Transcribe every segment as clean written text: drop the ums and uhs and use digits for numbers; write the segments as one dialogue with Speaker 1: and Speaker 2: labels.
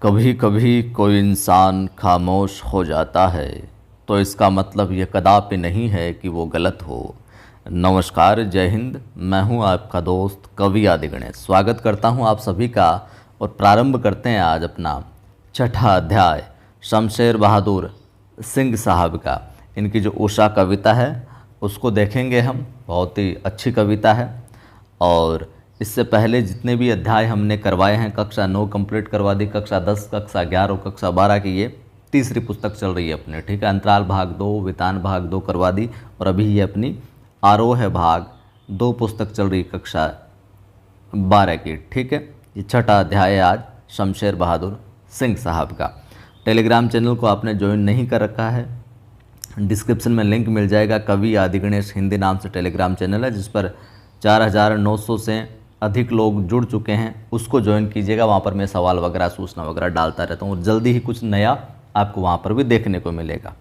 Speaker 1: कभी कभी कोई इंसान खामोश हो जाता है तो इसका मतलब ये कदापि नहीं है कि वो गलत हो। नमस्कार, जय हिंद। मैं हूँ आपका दोस्त कवि आदि गणेश। स्वागत करता हूँ आप सभी का और प्रारंभ करते हैं आज अपना छठा अध्याय शमशेर बहादुर सिंह साहब का। इनकी जो उषा कविता है उसको देखेंगे हम। बहुत ही अच्छी कविता है और इससे पहले जितने भी अध्याय हमने करवाए हैं, कक्षा 9 कंप्लीट करवा दी, कक्षा 10, कक्षा 11 और कक्षा 12 की ये तीसरी पुस्तक चल रही है अपने, ठीक है। अंतराल भाग 2, वितान भाग 2 करवा दी और अभी ये अपनी आरोह है भाग 2 पुस्तक चल रही कक्षा 12 की, ठीक है। ये छठा अध्याय है आज शमशेर बहादुर सिंह साहब का। टेलीग्राम चैनल को आपने ज्वाइन नहीं कर रखा है, डिस्क्रिप्शन में लिंक मिल जाएगा। कवि आदि गणेश हिंदी नाम से टेलीग्राम चैनल है जिस पर 4900 से अधिक लोग जुड़ चुके हैं, उसको ज्वाइन कीजिएगा। वहाँ पर मैं सवाल वगैरह, सूचना वगैरह डालता रहता हूँ और जल्दी ही कुछ नया आपको वहाँ पर भी देखने को मिलेगा।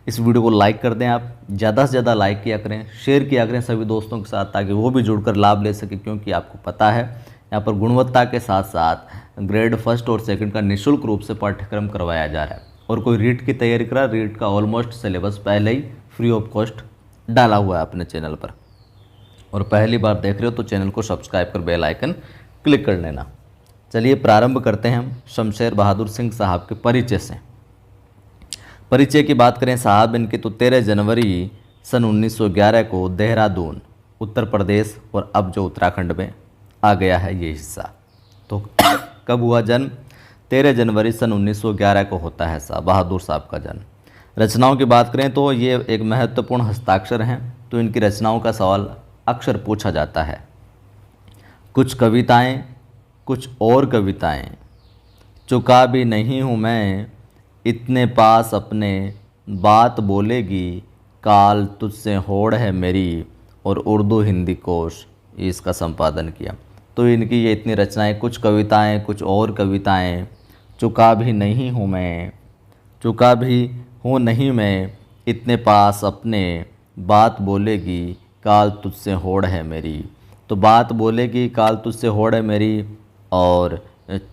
Speaker 1: इस वीडियो को लाइक कर दें, आप ज़्यादा से ज़्यादा लाइक किया करें, शेयर किया करें सभी दोस्तों के साथ ताकि वो भी जुड़कर लाभ ले सके, क्योंकि आपको पता है यहाँ पर गुणवत्ता के साथ साथ ग्रेड फर्स्ट और सेकंड का निःशुल्क रूप से पाठ्यक्रम करवाया जा रहा है। और कोई रीट की तैयारी करा, रीट का ऑलमोस्ट सिलेबस पहले ही फ्री ऑफ कॉस्ट डाला हुआ है अपने चैनल पर, और पहली बार देख रहे हो तो चैनल को सब्सक्राइब कर बेल आइकन क्लिक कर लेना। चलिए प्रारंभ करते हैं हम शमशेर बहादुर सिंह साहब के परिचय से। परिचय की बात करें साहब इनके तो 13 जनवरी सन 1911 को देहरादून उत्तर प्रदेश, और अब जो उत्तराखंड में आ गया है ये हिस्सा, तो कब हुआ जन्म? 13 जनवरी सन 1911 को होता है साहब बहादुर साहब का जन्म। रचनाओं की बात करें तो ये एक महत्वपूर्ण हस्ताक्षर हैं, तो इनकी रचनाओं का सवाल अक्सर पूछा जाता है। कुछ कविताएं, कुछ और कविताएं, चुका भी नहीं हूँ मैं, इतने पास अपने, बात बोलेगी, काल तुझसे होड़ है मेरी, और उर्दू हिंदी कोश, इसका संपादन किया। तो इनकी ये इतनी रचनाएं, कुछ कविताएं, कुछ और कविताएं, चुका भी नहीं हूँ मैं, चुका भी हूँ नहीं मैं, इतने पास अपने, बात बोलेगी, काल तुझसे होड़ है मेरी। तो बात बोलेगी, काल तुझसे होड़ है मेरी और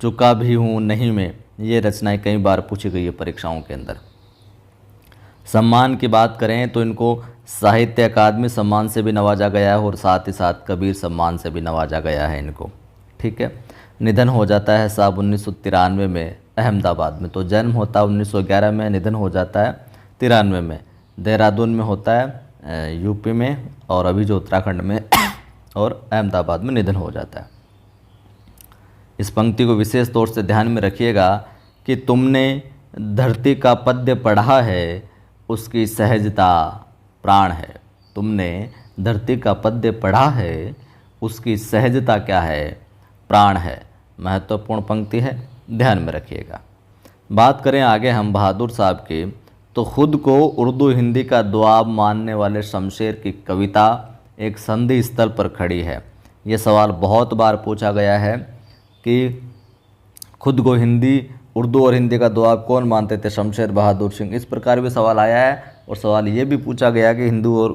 Speaker 1: चुका भी हूँ नहीं मैं, ये रचनाएं कई बार पूछी गई है परीक्षाओं के अंदर। सम्मान की बात करें तो इनको साहित्य अकादमी सम्मान से भी नवाजा गया है और साथ ही साथ कबीर सम्मान से भी नवाजा गया है इनको, ठीक है। निधन हो जाता है साहब 1993 में अहमदाबाद में। तो जन्म होता है 1911 में, निधन हो जाता है 93 में। देहरादून में होता है यूपी में, और अभी जो उत्तराखंड में और अहमदाबाद में निधन हो जाता है। इस पंक्ति को विशेष तौर से ध्यान में रखिएगा कि तुमने धरती का पद्य पढ़ा है, उसकी सहजता प्राण है। तुमने धरती का पद्य पढ़ा है, उसकी सहजता क्या है? प्राण है। महत्वपूर्ण पंक्ति है, ध्यान में रखिएगा। बात करें आगे हम बहादुर साहब की, तो खुद को उर्दू हिंदी का दुआब मानने वाले शमशेर की कविता एक संधि स्थल पर खड़ी है। ये सवाल बहुत बार पूछा गया है कि खुद को हिंदी, उर्दू और हिंदी का दुआब कौन मानते थे? शमशेर बहादुर सिंह। इस प्रकार भी सवाल आया है और सवाल ये भी पूछा गया कि हिंदू और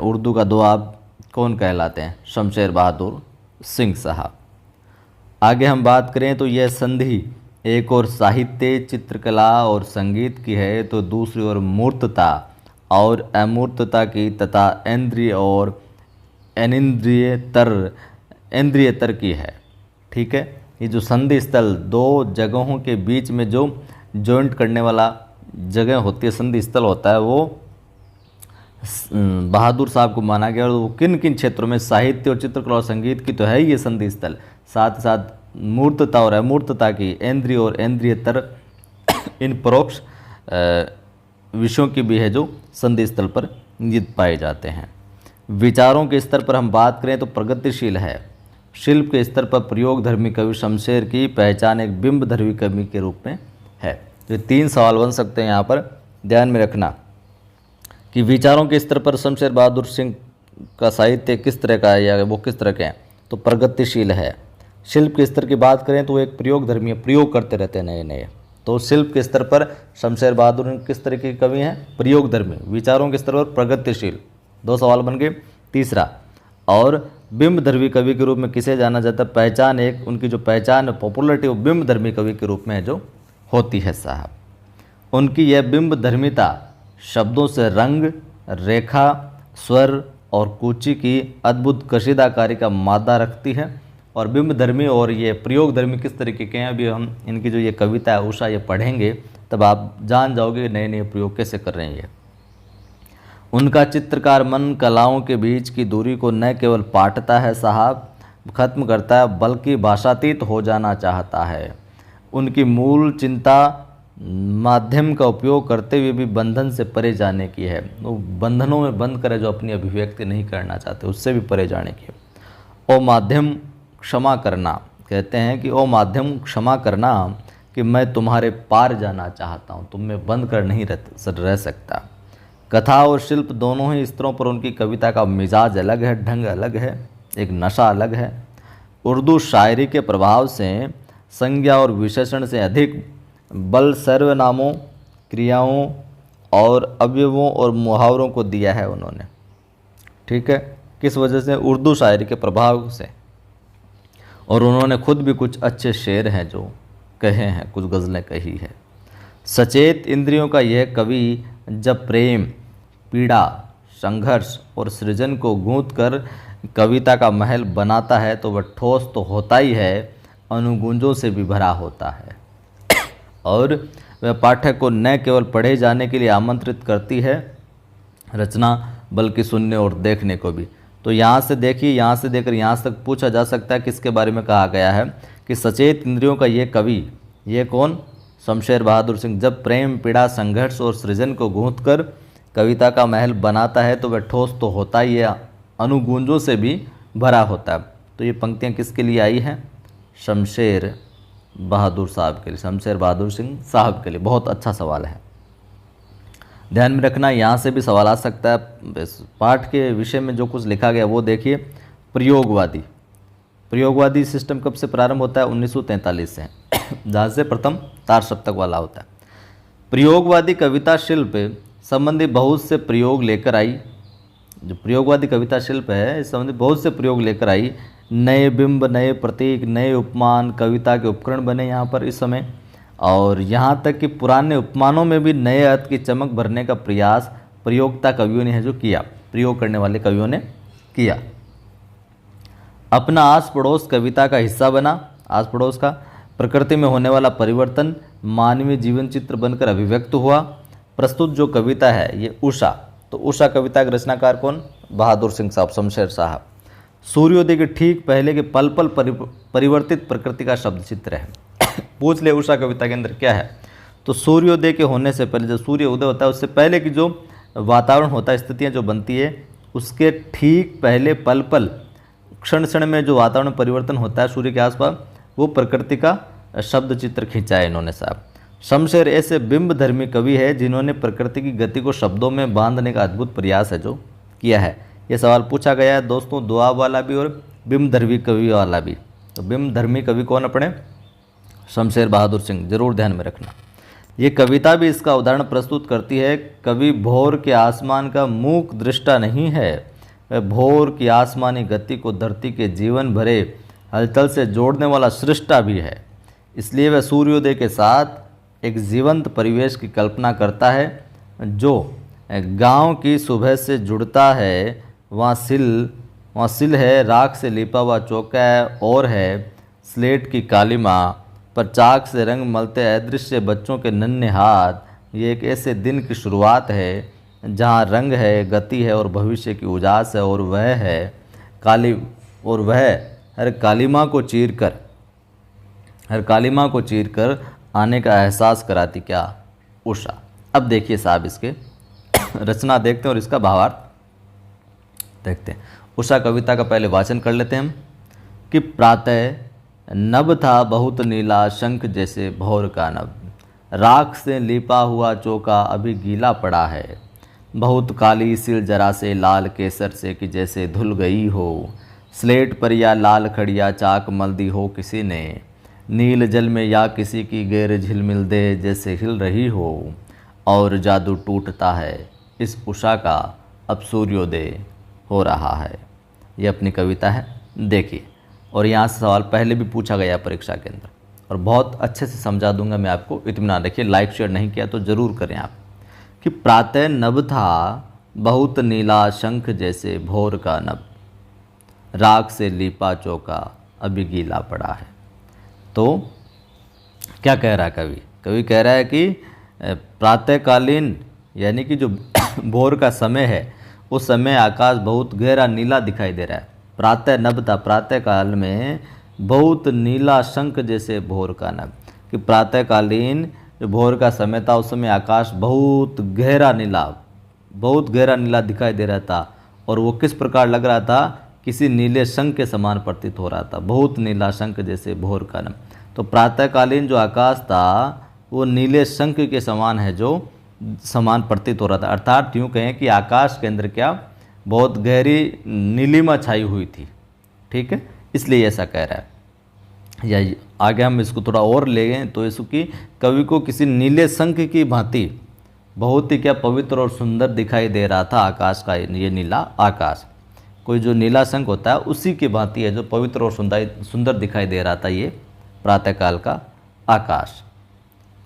Speaker 1: उर्दू का दुआब कौन कहलाते हैं? शमशेर बहादुर सिंह साहब। आगे हम बात करें तो यह संधि एक और साहित्य, चित्रकला और संगीत की है, तो दूसरी ओर मूर्तता और अमूर्तता की तथा इंद्रिय और इंद्रियतर की है, ठीक है। ये जो संधि स्थल, दो जगहों के बीच में जो जॉइंट करने वाला जगह होती है, संधि स्थल होता है, वो बहादुर साहब को माना गया। और वो किन किन क्षेत्रों में? साहित्य और चित्रकला और संगीत की तो है ये संधि स्थल, साथ ही साथ मूर्तता और अमूर्तता की, इंद्रिय और इंद्रियतर, इन परोक्ष विषयों की भी है जो संधि स्थल पर निहित पाए जाते हैं। विचारों के स्तर पर हम बात करें तो प्रगतिशील है। शिल्प के स्तर पर प्रयोगधर्मी कवि शमशेर की पहचान एक बिंबधर्मी कवि के रूप में है। तो 3 सवाल बन सकते हैं यहाँ पर, ध्यान में रखना कि विचारों के स्तर पर शमशेर बहादुर सिंह का साहित्य किस तरह का है या वो किस तरह के हैं? तो प्रगतिशील है। शिल्प के स्तर की बात करें तो वो एक प्रयोगधर्मी है, प्रयोग करते रहते हैं नए नए। तो शिल्प के स्तर पर शमशेर बहादुर किस तरह के कवि हैं? प्रयोगधर्मी। विचारों के स्तर पर प्रगतिशील। 2 सवाल बन गए। तीसरा, और बिंबधर्मी कवि के रूप में किसे जाना जाता है? पहचान एक, उनकी जो पहचान पॉपुलरिटी वो बिंबधर्मी कवि के रूप में जो होती है साहब। उनकी यह बिंबधर्मिता शब्दों से रंग, रेखा, स्वर और कूची की अद्भुत कशीदाकारी का मादा रखती है। और बिंबधर्मी और ये प्रयोगधर्मी किस तरीके के हैं, अभी हम इनकी जो ये कविता है उषा ये पढ़ेंगे तब आप जान जाओगे नए नए प्रयोग कैसे कर रहे हैं ये। उनका चित्रकार मन कलाओं के बीच की दूरी को न केवल पाटता है साहब, खत्म करता है, बल्कि भाषातीत हो जाना चाहता है। उनकी मूल चिंता माध्यम का उपयोग करते हुए भी बंधन से परे जाने की है। वो बंधनों में बंद करे जो अपनी अभिव्यक्ति नहीं करना चाहते, उससे भी परे जाने की है। ओ माध्यम क्षमा करना, कहते हैं कि ओ माध्यम क्षमा करना कि मैं तुम्हारे पार जाना चाहता हूँ, तुम में बंद कर नहीं रह सकता। कथा और शिल्प दोनों ही स्तरों पर उनकी कविता का मिजाज अलग है, ढंग अलग है, एक नशा अलग है। उर्दू शायरी के प्रभाव से संज्ञा और विशेषण से अधिक बल सर्वनामों, क्रियाओं और अवयवों और मुहावरों को दिया है उन्होंने। ठीक है, किस वजह से? उर्दू शायरी के प्रभाव से। और उन्होंने खुद भी कुछ अच्छे शेर हैं जो कहे हैं, कुछ गज़लें कही है। सचेत इंद्रियों का यह कवि जब प्रेम, पीड़ा, संघर्ष और सृजन को गूंथ कर कविता का महल बनाता है तो वह ठोस तो होता ही है, अनुगुंजों से भी भरा होता है। और वह पाठक को न केवल पढ़े जाने के लिए आमंत्रित करती है रचना, बल्कि सुनने और देखने को भी। तो यहाँ से देखिए, यहाँ से देखकर यहाँ तक पूछा जा सकता है किसके बारे में कहा गया है कि सचेत इंद्रियों का ये कवि, ये कौन? शमशेर बहादुर सिंह। जब प्रेम, पीड़ा, संघर्ष और सृजन को गूंथ कर कविता का महल बनाता है तो वह ठोस तो होता ही है, अनुगूंजों से भी भरा होता है। तो ये पंक्तियाँ किसके लिए आई हैं? शमशेर बहादुर साहब के लिए, शमशेर बहादुर सिंह साहब के लिए। बहुत अच्छा सवाल है, ध्यान में रखना, यहाँ से भी सवाल आ सकता है। इस पाठ के विषय में जो कुछ लिखा गया वो देखिए। प्रयोगवादी, प्रयोगवादी सिस्टम कब से प्रारंभ होता है? 1943 से, जहाँ से प्रथम तार सप्तक वाला होता है। प्रयोगवादी कविता शिल्प संबंधी बहुत से प्रयोग लेकर आई। जो प्रयोगवादी कविता शिल्प है इस संबंधी बहुत से प्रयोग लेकर आई। नए बिंब, नए प्रतीक, नए उपमान कविता के उपकरण बने यहाँ पर इस समय। और यहाँ तक कि पुराने उपमानों में भी नए अर्थ की चमक भरने का प्रयास प्रयोक्ता कवियों ने है जो किया, प्रयोग करने वाले कवियों ने किया। अपना आस पड़ोस कविता का हिस्सा बना। आस पड़ोस का प्रकृति में होने वाला परिवर्तन मानवीय जीवन चित्र बनकर अभिव्यक्त हुआ। प्रस्तुत जो कविता है ये उषा, तो उषा कविता के रचनाकार कौन? बहादुर सिंह साहब, शमशेर साहब। सूर्योदय के ठीक पहले के पल पल परिवर्तित प्रकृति का शब्द चित्र है। पूछ ले उषा कविता के अंदर क्या है, तो सूर्योदय के होने से पहले, जब सूर्य उदय होता है उससे पहले की जो वातावरण होता है, स्थितियाँ जो बनती है, उसके ठीक पहले पल पल, क्षण क्षण में जो वातावरण परिवर्तन होता है सूर्य के आसपास, वो प्रकृति का शब्द चित्र खींचा है इन्होंने साहब। शमशेर ऐसे बिंबधर्मी कवि है जिन्होंने प्रकृति की गति को शब्दों में बांधने का अद्भुत प्रयास है जो किया है। ये सवाल पूछा गया है दोस्तों, दुआ वाला भी और बिंबधर्मी कवि वाला भी। तो बिंबधर्मी कवि कौन अपने? शमशेर बहादुर सिंह, जरूर ध्यान में रखना। ये कविता भी इसका उदाहरण प्रस्तुत करती है। कवि भोर के आसमान का मूक दृष्टा नहीं है, वह भोर की आसमानी गति को धरती के जीवन भरे हलचल से जोड़ने वाला सृष्टा भी है। इसलिए वह सूर्योदय के साथ एक जीवंत परिवेश की कल्पना करता है। जो गांव की सुबह से जुड़ता है वहाँ सिल है, राख से लिपा हुआ चौका है और है स्लेट की कालीमा पर चाक से रंग मलते अदृश्य बच्चों के नन्हे हाथ। ये एक ऐसे दिन की शुरुआत है जहाँ रंग है, गति है और भविष्य की उजास है। और वह हर कालीमा को चीरकर आने का एहसास कराती क्या? उषा। अब देखिए साहब इसके रचना देखते हैं और इसका भावार्थ देखते हैं। उषा कविता का पहले वाचन कर लेते हैं हम कि प्रातः नभ था बहुत नीला, शंख जैसे भोर का नभ, राख से लिपा हुआ चौका अभी गीला पड़ा है, बहुत काली सिल जरा से लाल केसर से कि जैसे धुल गई हो, स्लेट पर या लाल खड़िया चाक मल दी हो किसी ने, नील जल में या किसी की गैर झिलमिल दे जैसे हिल रही हो, और जादू टूटता है इस उषा का अब सूर्योदय हो रहा है। ये अपनी कविता है, देखिए। और यहाँ से सवाल पहले भी पूछा गया परीक्षा के अंदर और बहुत अच्छे से समझा दूंगा मैं आपको, इत्मीनान रखिए। लाइक शेयर नहीं किया तो ज़रूर करें आप। कि प्रातः नभ था बहुत नीला शंख जैसे भोर का नभ, राख से लीपा चौका अभी गीला पड़ा है। तो क्या कह रहा है कवि? कवि कह रहा है कि प्रातःकालीन यानी कि जो भोर का समय है उस समय आकाश बहुत गहरा नीला दिखाई दे रहा है। प्रातः नभ था, प्रातः काल में बहुत नीला शंख जैसे भोर का नभ, कि प्रातःकालीन जो भोर का समय था उस समय आकाश बहुत गहरा नीला दिखाई दे रहा था। और वो किस प्रकार लग रहा था? किसी नीले शंख के समान प्रतीत हो रहा था, बहुत नीला शंख जैसे भोर का नभ। तो प्रातःकालीन जो आकाश था वो नीले शंख के समान है, जो समान प्रतीत हो रहा था। अर्थात यूँ कहें कि आकाश के अंदर क्या बहुत गहरी नीलिमा छाई हुई थी, ठीक है, इसलिए ऐसा कह रहा है। या आगे हम इसको थोड़ा और ले गए तो इसकी कवि को किसी नीले शंख की भांति बहुत ही क्या पवित्र और सुंदर दिखाई दे रहा था आकाश का, ये नीला आकाश। कोई जो नीला शंख होता है उसी की भांति है, जो पवित्र और सुंदर दिखाई दे रहा था ये प्रातःकाल का आकाश।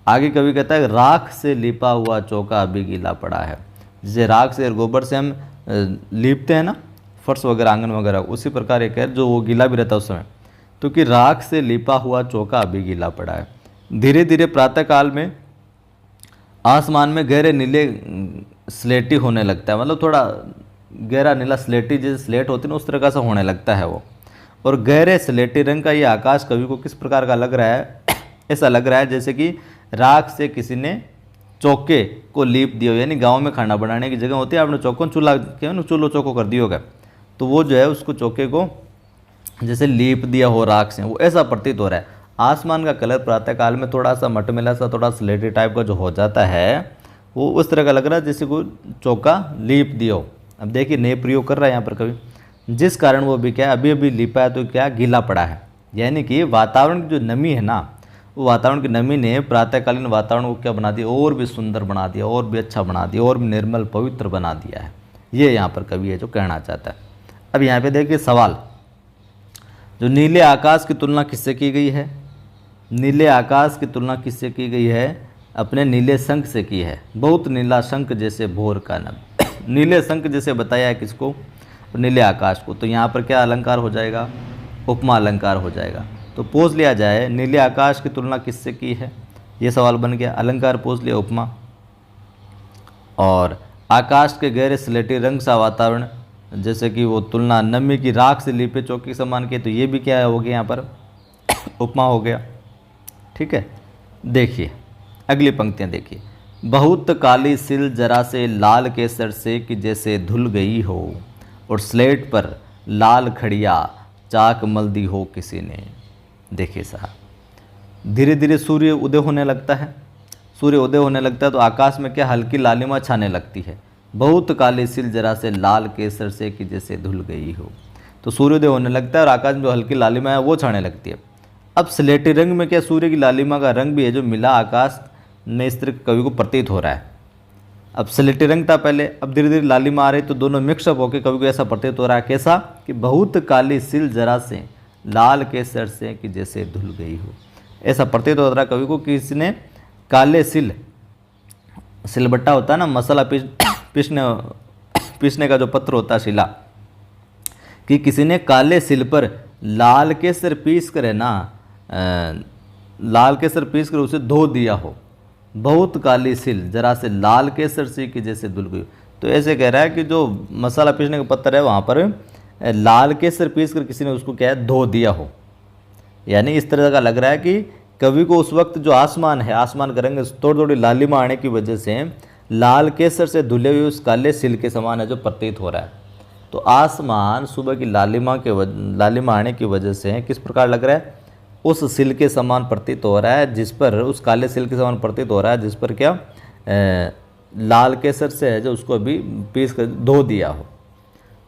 Speaker 1: आगे कवि कहता है राख से लिपा हुआ चौका अभी गीला पड़ा है। जैसे राख से और गोबर से हम लीपते हैं ना फर्श वगैरह, आंगन वगैरह, उसी प्रकार एक है जो वो गीला भी रहता है उस समय। तो कि राख से लिपा हुआ चौका अभी गीला पड़ा है। धीरे धीरे प्रातःकाल में आसमान में गहरे नीले स्लेटी होने लगता है, मतलब थोड़ा गहरा नीला स्लेटी, जैसे स्लेट होती है ना उस तरह का सा होने लगता है वो। और गहरे स्लेटी रंग का ये आकाश कवि को किस प्रकार का लग रहा है? ऐसा लग रहा है जैसे कि राख से किसी ने चौके को लीप दिया हो। यानी गांव में खाना बनाने की जगह होती है, आपने चौकों चूल्हा क्या ना चूल्हो चौको कर दिया होगा, तो वो जो है उसको चौके को जैसे लीप दिया हो राख से, वो ऐसा प्रतीत हो रहा है। आसमान का कलर प्रातःकाल में थोड़ा सा मटमिला सा, थोड़ा स्लेटी टाइप का जो हो जाता है, वो उस तरह का लग रहा है जैसे कोई चौका लीप दिया हो। अब देखिए नए प्रयोग कर रहा है यहाँ पर कवि, जिस कारण वो भी क्या अभी अभी लिपा है तो क्या गीला पड़ा है। यानी कि वातावरण की जो नमी है ना, वो वातावरण की नमी ने प्रातःकालीन वातावरण को क्या बना दिया, और भी सुंदर बना दिया, और भी अच्छा बना दिया, और भी निर्मल पवित्र बना दिया है। ये यहाँ पर कवि है जो कहना चाहता है। अब यहाँ पे देखिए सवाल, जो नीले आकाश की तुलना किससे की गई है? नीले आकाश की तुलना किससे की गई है? अपने नीले शंख से की है। बहुत नीला शंख जैसे भोर का नभ, नीले शंख जैसे बताया है किसको? नीले आकाश को। तो यहाँ पर क्या अलंकार हो जाएगा? उपमा अलंकार हो जाएगा। तो पूछ लिया जाए नीले आकाश की तुलना किससे की है, ये सवाल बन गया। अलंकार पूछ लिया उपमा। और आकाश के गहरे स्लेटी रंग सा वातावरण, जैसे कि वो तुलना नमी की राख से लिपे चौकी के समान की, तो ये भी क्या हो गया यहाँ पर उपमा हो गया, ठीक है। देखिए अगली पंक्तियाँ देखिए। बहुत काली सिल जरा से लाल केसर से कि जैसे धुल गई हो, और स्लेट पर लाल खड़िया चाक मल दी हो किसी ने। देखिए साहब, धीरे धीरे सूर्य उदय होने लगता है। सूर्य उदय होने लगता है तो आकाश में क्या हल्की लालिमा छाने लगती है। बहुत काली सिल जरा से लाल केसर से कि जैसे धुल गई हो। तो सूर्योदय होने लगता है और आकाश में जो हल्की लालिमा है वो छाने लगती है। अब स्लेटी रंग में क्या सूर्य की लालिमा का रंग भी है जो मिला आकाश में, इस तरह कवि को प्रतीत हो रहा है। अब स्लेटी रंग था पहले, अब धीरे धीरे लालिमा आ रही, तो दोनों मिक्सअप होकर कवि को ऐसा प्रतीत हो रहा है। कैसा? कि बहुत काली सिल जरा से लाल केसर से कि जैसे धुल गई हो। ऐसा प्रतीत हो रहा है कवि को कि किसी काले सिलबट्टा होता है ना, मसाला पीसने का जो पत्र होता है शिला, कि किसी ने काले सिल पर लाल केसर पीस कर है ना, लाल केसर पीस कर उसे धो दिया हो। बहुत काली सिल जरा से लाल केसर से कि जैसे धुल गई। तो ऐसे कह रहा है कि जो मसाला पीसने का पत्थर है वहाँ पर लाल केसर पीस कर किसी ने उसको क्या है धो दिया हो। यानी इस तरह का लग रहा है कि कवि को उस वक्त जो आसमान है, आसमान का रंग थोड़ी थोड़ी लालिमा आने की वजह से लाल केसर से धुले हुए उस काले सिल के समान है जो प्रतीत हो रहा है। तो आसमान सुबह की लालिमा आने की वजह से किस प्रकार लग रहा है? उस सिल के समान प्रतीत हो रहा है, जिस पर उस काले सिल के समान प्रतीत हो रहा है, जिस पर क्या लाल केसर से है जो उसको अभी पीस कर धो दिया हो।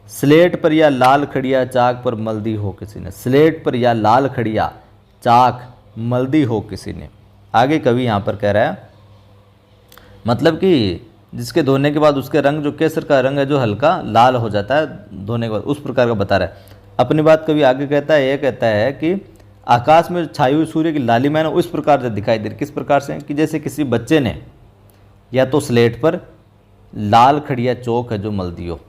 Speaker 1: स्लेट पर या लाल खड़िया चाक पर मल्दी हो किसी ने। स्लेट पर या लाल खड़िया चाक मल्दी हो किसी ने। आगे कवि यहाँ पर कह रहा है, मतलब कि जिसके धोने के बाद उसके रंग, जो केसर का रंग है जो हल्का लाल हो जाता है धोने के बाद, उस प्रकार का बता रहा है। अपनी बात कभी आगे कहता है, यह कहता है कि आकाश में छाई हुई सूर्य की लालिमा ना उस प्रकार से दिखाई दे रही। किस प्रकार से? कि जैसे किसी बच्चे ने या तो स्लेट पर लाल खड़िया चौक है जो मल दी हो,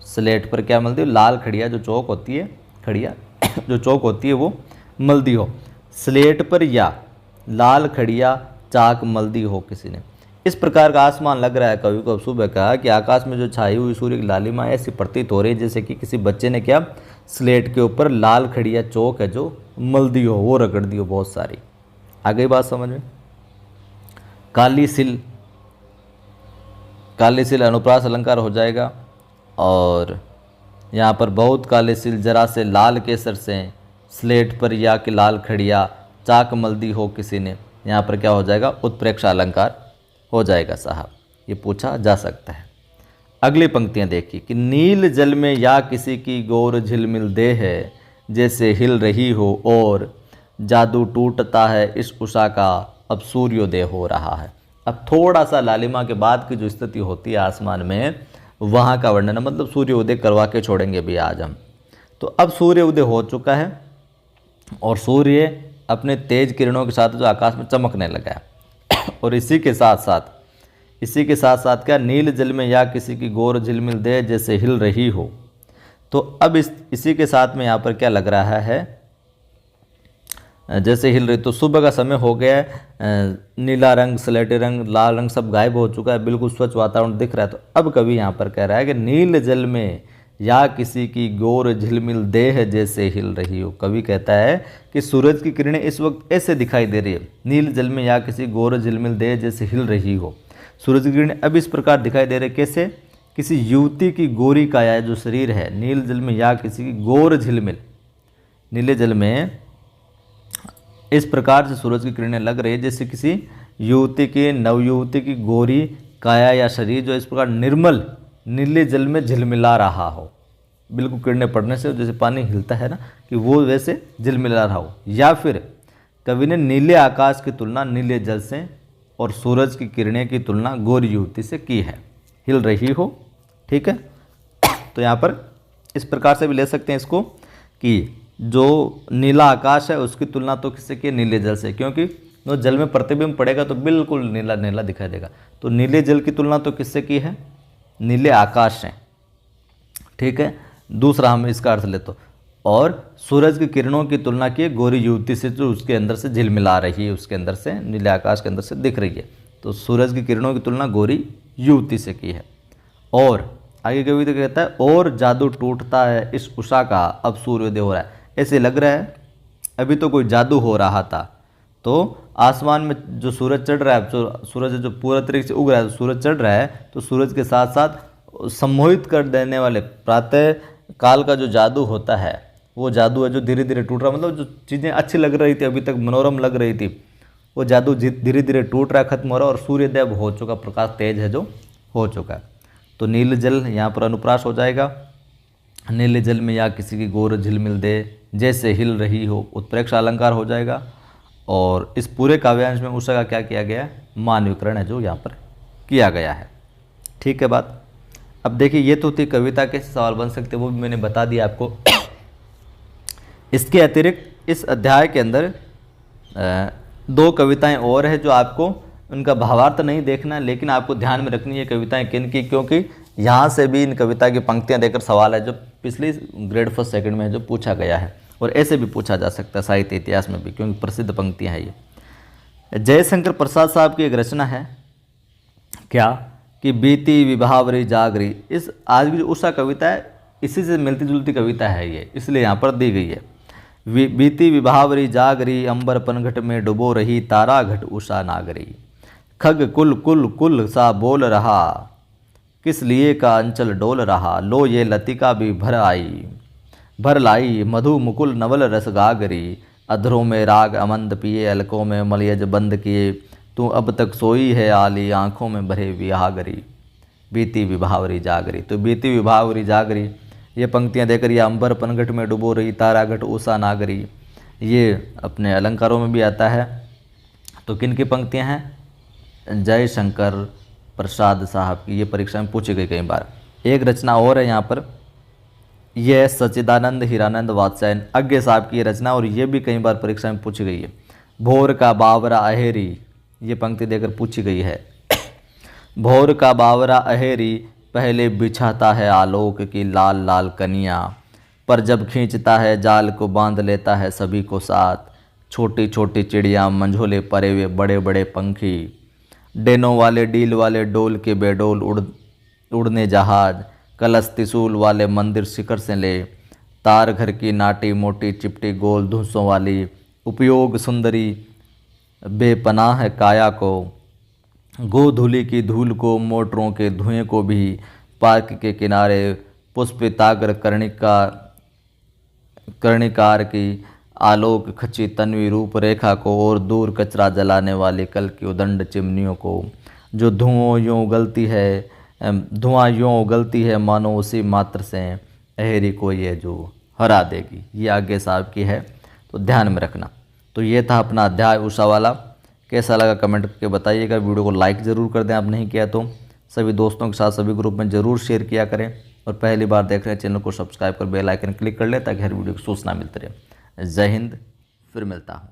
Speaker 1: स्लेट पर क्या मल दी हो? लाल खड़िया जो चौक होती है, खड़िया जो चौक होती है वो मल दी हो, स्लेट पर या लाल खड़िया चाक मल दी हो किसी ने। इस प्रकार का आसमान लग रहा है कवि को। अब सुबह कहा कि आकाश में जो छाई हुई सूर्य की लालिमा ऐसी प्रतीत हो रही है जैसे कि किसी बच्चे ने क्या स्लेट के ऊपर लाल खड़िया चौक है जो मल दी हो, वो रगड़ दी हो बहुत सारी। आ गई बात समझ में? काली सिल, काली सिल अनुप्रास अलंकार हो जाएगा। और यहाँ पर बहुत काले सिल जरा से लाल केसर से, स्लेट पर या कि लाल खड़िया चाक मल दी हो किसी ने, यहाँ पर क्या हो जाएगा? उत्प्रेक्षा अलंकार हो जाएगा साहब, ये पूछा जा सकता है। अगली पंक्तियाँ देखिए कि नील जल में या किसी की गौर झिलमिल देह है जैसे हिल रही हो, और जादू टूटता है इस उषा का अब सूर्योदय हो रहा है। अब थोड़ा सा लालिमा के बाद की जो स्थिति होती है आसमान में, वहाँ का वर्णन, मतलब सूर्योदय करवा के छोड़ेंगे भी आज हम। तो अब सूर्योदय हो चुका है और सूर्य अपने तेज किरणों के साथ जो आकाश में चमकने लगा है। और इसी के साथ साथ क्या? नील जल में या किसी की गौर झिलमिल दे जैसे हिल रही हो। तो अब इसी के साथ में यहाँ पर क्या लग रहा है? जैसे हिल रही। तो सुबह का समय हो गया है, नीला रंग, स्लेटी रंग, लाल रंग सब गायब हो चुका है, बिल्कुल स्वच्छ वातावरण दिख रहा है। तो अब कवि यहाँ पर कह रहा है कि नील जल में या किसी की गौर झिलमिल देह जैसे हिल रही हो। कवि कहता है कि सूरज की किरणें इस वक्त ऐसे दिखाई दे रही है, नील जल में या किसी गौर झिलमिल देह जैसे हिल रही हो। सूरज की किरणें अब इस प्रकार दिखाई दे रही है, कैसे? किसी युवती की गोरी काया जो शरीर है, नील जल में या किसी की गौर झिलमिल, नीले जल में इस प्रकार से सूरज की किरणें लग रही है जैसे किसी युवती की, नवयुवती की गोरी काया या शरीर जो इस प्रकार निर्मल नीले जल में झिलमिला रहा हो। बिल्कुल किरणें पड़ने से जैसे पानी हिलता है ना, कि वो वैसे झिलमिला रहा हो। या फिर कवि ने नीले आकाश की तुलना नीले जल से और सूरज की किरणें की तुलना गोरी युवती से की है, हिल रही हो। ठीक है, तो यहाँ पर इस प्रकार से भी ले सकते हैं इसको कि जो नीला आकाश है उसकी तुलना तो किससे की? नीले जल से, क्योंकि वो जल में प्रतिबिंब पड़ेगा तो बिल्कुल नीला नीला दिखाई देगा। तो नीले जल की तुलना तो किससे की है? नीले आकाश से। ठीक है, दूसरा हम इसका अर्थ ले तो, और सूरज की किरणों की तुलना की गोरी युवती से जो उसके अंदर से झिलमिला रही है, उसके अंदर से, नीले आकाश के अंदर से दिख रही है। तो सूरज की किरणों की तुलना गोरी युवती से की है। और आगे कवि तो कहता है और जादू टूटता है इस उषा का अब सूर्योदय हो रहा है। ऐसे लग रहा है अभी तो कोई जादू हो रहा था। तो आसमान में जो सूरज चढ़ रहा है, जो सूरज जो पूरा तरीके से उग रहा है, सूरज चढ़ रहा है, तो सूरज के साथ साथ सम्मोहित कर देने वाले प्रातः काल का जो जादू होता है, वो जादू है जो धीरे धीरे टूट रहा है। मतलब जो चीज़ें अच्छी लग रही थी, अभी तक मनोरम लग रही थी, वो जादू धीरे धीरे टूट रहा है, खत्म हो रहा है, और सूर्योदय अब हो चुका, प्रकाश तेज है जो हो चुका है। तो नील जल यहाँ पर अनुप्रास हो जाएगा। नीले जल में या किसी की गौर झिलमिल दे जैसे हिल रही हो, उत्प्रेक्षा अलंकार हो जाएगा। और इस पूरे काव्यांश में उषा का क्या किया गया है? मानवीकरण है जो यहाँ पर किया गया है। ठीक है बात। अब देखिए, ये तो थी कविता के सवाल बन सकते, वो भी मैंने बता दिया आपको। इसके अतिरिक्त इस अध्याय के अंदर दो कविताएं और है जो आपको उनका भावार्थ नहीं देखना, लेकिन आपको ध्यान में रखनी है कविताएं किन की, क्योंकि यहाँ से भी इन कविता की पंक्तियां देकर सवाल है जो पिछली ग्रेड फर्स्ट सेकंड में जो पूछा गया है, और ऐसे भी पूछा जा सकता है साहित्य इतिहास में भी, क्योंकि प्रसिद्ध पंक्तियां हैं ये। जयशंकर प्रसाद साहब की एक रचना है क्या कि बीती विभावरी जागरी। इस आज की जो उषा कविता है इसी से मिलती जुलती कविता है ये, इसलिए यहाँ पर दी गई है। बीती विभावरी जागरी अंबर पनघट में डुबो रही तारा घट उषा नागरी। खग कुल कुल कुल सा बोल रहा किस लिए का अंचल डोल रहा। लो ये लतिका भी भर लाई मधु मुकुल नवल रस गागरी। अधरों में राग अमंद पिए अलकों में मलयज बंद किए। तू अब तक सोई है आली आँखों में भरे विहागरी। बीती विभावरी जागरी। तो बीती विभावरी जागरी ये पंक्तियाँ देकर, ये अंबर पनघट में डुबो रही तारा घट उषा नागरी, ये अपने अलंकारों में भी आता है। तो किन की पंक्तियाँ हैं? जयशंकर प्रसाद साहब की, ये परीक्षा में पूछी गई कई बार। एक रचना और है यहाँ पर, यह सच्चिदानंद हीरानंद वात्स्यायन अज्ञे साहब की रचना, और ये भी कई बार परीक्षा में पूछी गई है। भोर का बावरा अहेरी, ये पंक्ति देकर पूछी गई है। भोर का बावरा अहेरी पहले बिछाता है आलोक की लाल लाल कनिया, पर जब खींचता है जाल को बांध लेता है सभी को साथ। छोटी छोटी चिड़िया मंझोले परे हुए बड़े बड़े पंखी, डेनों वाले डील वाले डोल के बेडोल उड़ने जहाज, कलश त्रिशूल वाले मंदिर शिखर से ले, तार घर की नाटी मोटी चिपटी गोल धुंसों वाली, उपयोग सुंदरी बेपनाह है काया को, गोधूली की धूल को मोटरों के धुएं को भी, पार्क के किनारे पुष्पिताग्र कर्णिकार की आलोक खची तन्वी रूप रेखा को, और दूर कचरा जलाने वाली कल की उदंड चिमनियों को, जो धुआं यूँ उगलती है मानो उसी मात्र से अहेरी को ये जो हरा देगी। ये आगे साहब की है, तो ध्यान में रखना। तो ये था अपना अध्याय उषा वाला। कैसा लगा कमेंट करके बताइएगा। वीडियो को लाइक ज़रूर कर दें आप नहीं किया तो, सभी दोस्तों के साथ सभी ग्रुप में ज़रूर शेयर किया करें, और पहली बार देख रहे हैं चैनल को सब्सक्राइब कर बेल आइकन क्लिक कर लें ताकि हर वीडियो की सूचना मिलती रहे। जय हिंद, फिर मिलता हूँ।